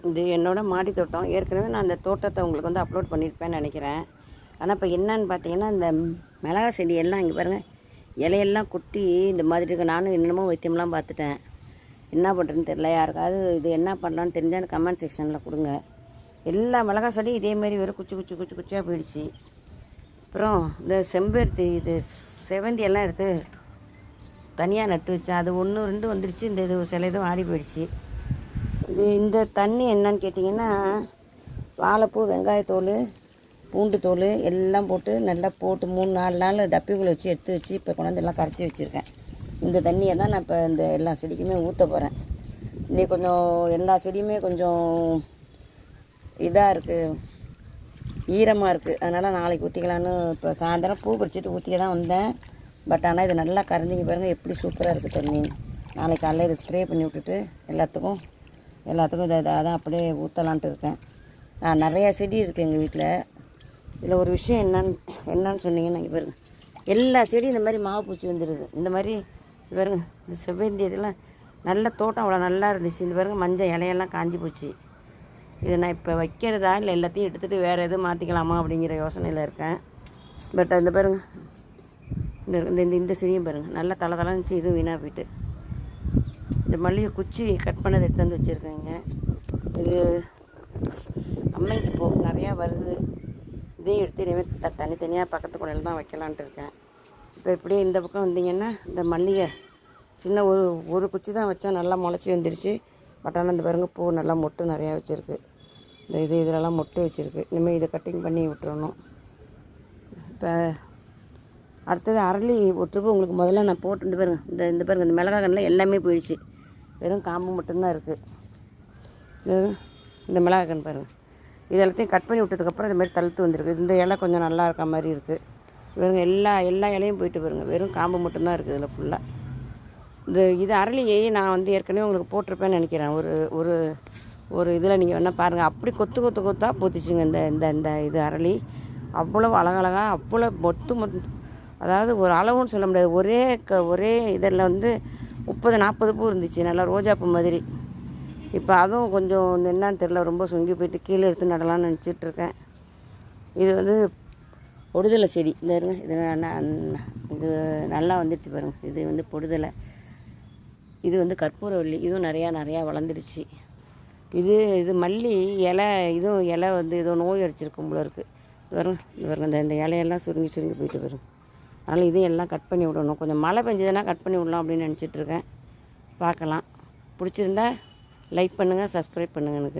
இது என்னோடய மாடி தோட்டம். ஏற்கனவே நான் அந்த தோட்டத்தை உங்களுக்கு வந்து அப்லோட் பண்ணியிருப்பேன்னு நினைக்கிறேன். ஆனால் இப்போ என்னன்னு பார்த்தீங்கன்னா, இந்த மிளகா செடி எல்லாம் இங்கே பாருங்கள், இலையெல்லாம் கொட்டி இந்த மாதிரி இருக்குது. நானும் என்னென்னமோ வைத்தியம்லாம் பார்த்துட்டேன். என்ன பண்ணுறதுன்னு தெரில. யாருக்காவது இது என்ன பண்ணலான்னு தெரிஞ்சால் எனக்கு கமெண்ட் செக்ஷனில் கொடுங்க. எல்லா மிளகா செடியும் இதேமாரி வெறும் குச்சியாக போயிடுச்சு. அப்புறம் இந்த செம்பருத்தி இது செவந்தி எல்லாம் எடுத்து தனியாக நட்டு வச்சேன். அது 1 2 வந்துடுச்சு. இந்த இது சில இதுவும் ஆடி போயிடுச்சு. இந்த தண்ணி என்னன்னு கேட்டிங்கன்னா, வாழைப்பூ, வெங்காயத்தோல், பூண்டு தோல் எல்லாம் போட்டு நல்லா போட்டு 3 4 நாள் டப்பிக்குள்ளே வச்சு எடுத்து வச்சு இப்போ கொண்டாந்து எல்லாம் கரைச்சி வச்சுருக்கேன். இந்த தண்ணியை தான் நான் இப்போ இந்த எல்லா செடிக்குமே ஊற்ற போகிறேன். இன்றைக்கி கொஞ்சம் எல்லா செடியுமே கொஞ்சம் இதாக இருக்குது, ஈரமாக இருக்குது. அதனால் நாளைக்கு ஊற்றிக்கலான்னு இப்போ சாயந்தரம் பூ பறிச்சுட்டு ஊற்றிக்க தான் வந்தேன். பட் ஆனால் இது நல்லா கரைஞ்சிங்க பாருங்கள், எப்படி சூப்பராக இருக்குது தண்ணி. நாளைக்கு காலையில் இதை ஸ்ப்ரே பண்ணி விட்டுட்டு எல்லாத்துக்கும் இதை அதான் அப்படியே ஊற்றலான்ட்டு இருக்கேன். நான் நிறையா செடி இருக்குது எங்கள் வீட்டில். இதில் ஒரு விஷயம் என்னன்னு சொன்னீங்கன்னா, இங்கே பாருங்கள், எல்லா செடியும் இந்த மாதிரி மாவு பூச்சி வந்துடுது. இந்த மாதிரி பாருங்க, இந்த செவ்வந்தி இதெல்லாம் நல்ல தோட்டம் அவ்வளோ நல்லா இருந்துச்சு. இந்த பாருங்க, மஞ்சள் இலையெல்லாம் காஞ்சி போச்சு. இதை நான் இப்போ வைக்கிறதா இல்லை எல்லாத்தையும் எடுத்துகிட்டு வேறு எதுவும் மாற்றிக்கலாமா அப்படிங்கிற யோசனையில் இருக்கேன். பட் அந்த பாருங்கள், இந்த செடியும் பாருங்கள், நல்லா தலைஞ்சி இதுவும் வீணாக போயிட்டு. இந்த மல்லிகை குச்சி கட் பண்ணதை எடுத்து வந்து வச்சுருக்கேங்க. இது அம்மைக்கு பூ நிறையா வருது. இதையும் எடுத்து இனிமேல் தனித்தனியாக பக்கத்து கூடையில் தான் வைக்கலான்ட்டு இருக்கேன். இப்போ இப்படியே இந்த பக்கம் வந்தீங்கன்னா, இந்த மல்லிகை சின்ன ஒரு குச்சி தான் வச்சா நல்லா முளைச்சி வந்துடுச்சு. பட் ஆனால் இந்த பாருங்க, பூ நல்லா மொட்டு நிறையா வச்சுருக்கு. இந்த இதிலெல்லாம் மொட்டு வச்சுருக்கு. இனிமேல் இதை கட்டிங் பண்ணி விட்டுறணும். இப்போ அடுத்தது அரளி ஒட்டுருக்கு. உங்களுக்கு முதல்ல நான் போட்டு இந்த பாருங்கள், இந்த பாருங்கள், இந்த மிளகா கண்ணில் எல்லாமே போயிடுச்சு. வெறும் காம்பு மட்டும்தான் இருக்குது. இந்த மிளகா கண் பாருங்கள், இது எல்லாத்தையும் கட் பண்ணி விட்டதுக்கப்புறம் இது மாதிரி தழுத்து வந்திருக்கு. இந்த இலை கொஞ்சம் நல்லா இருக்க மாதிரி இருக்குது. பாருங்க, எல்லா இலையும் போயிட்டு பாருங்கள், வெறும் காம்பு மட்டும்தான் இருக்குது இதில் ஃபுல்லாக. இது அரளியை நான் வந்து ஏற்கனவே உங்களுக்கு போட்டிருப்பேன்னு நினைக்கிறேன். ஒரு இதில் நீங்கள் வேணால் பாருங்கள், அப்படி கொத்தாக பூத்துச்சுங்க இந்த இது அரளி. அவ்வளோ அழகழகாக அவ்வளோ மொட்டு, அதாவது ஒரு அளவுன்னு சொல்ல முடியாது. ஒரே இதில் வந்து 30 40 பூ இருந்துச்சு, நல்லா ரோஜாப்பூ மாதிரி. இப்போ அதுவும் கொஞ்சம் என்னன்னு தெரில, ரொம்ப சுங்கி போயிட்டு கீழே எடுத்து நடலான்னு நினச்சிட்ருக்கேன். இது வந்து பொடுதலை செடி. இந்த இது நல்லா வந்துடுச்சு பாருங்கள். இது வந்து பொடுதலை. இது வந்து கற்பூரவள்ளி. இதுவும் நிறையா வளர்ந்துடுச்சு. இது மல்லி இலை. இதுவும் இலை வந்து ஏதோ நோய் அடிச்சிருக்கும் போல இருக்குது. பாருங்க, இந்த இலையெல்லாம் சுருங்கி போயிட்டு வரும். அதனால் இதையும் எல்லாம் கட் பண்ணி விடணும். கொஞ்சம் மழை பெஞ்சதுன்னா கட் பண்ணி விடலாம் அப்படின்னு நினச்சிட்ருக்கேன். பார்க்கலாம். பிடிச்சிருந்தா லைக் பண்ணுங்கள், சப்ஸ்கிரைப் பண்ணுங்கள் எனக்கு.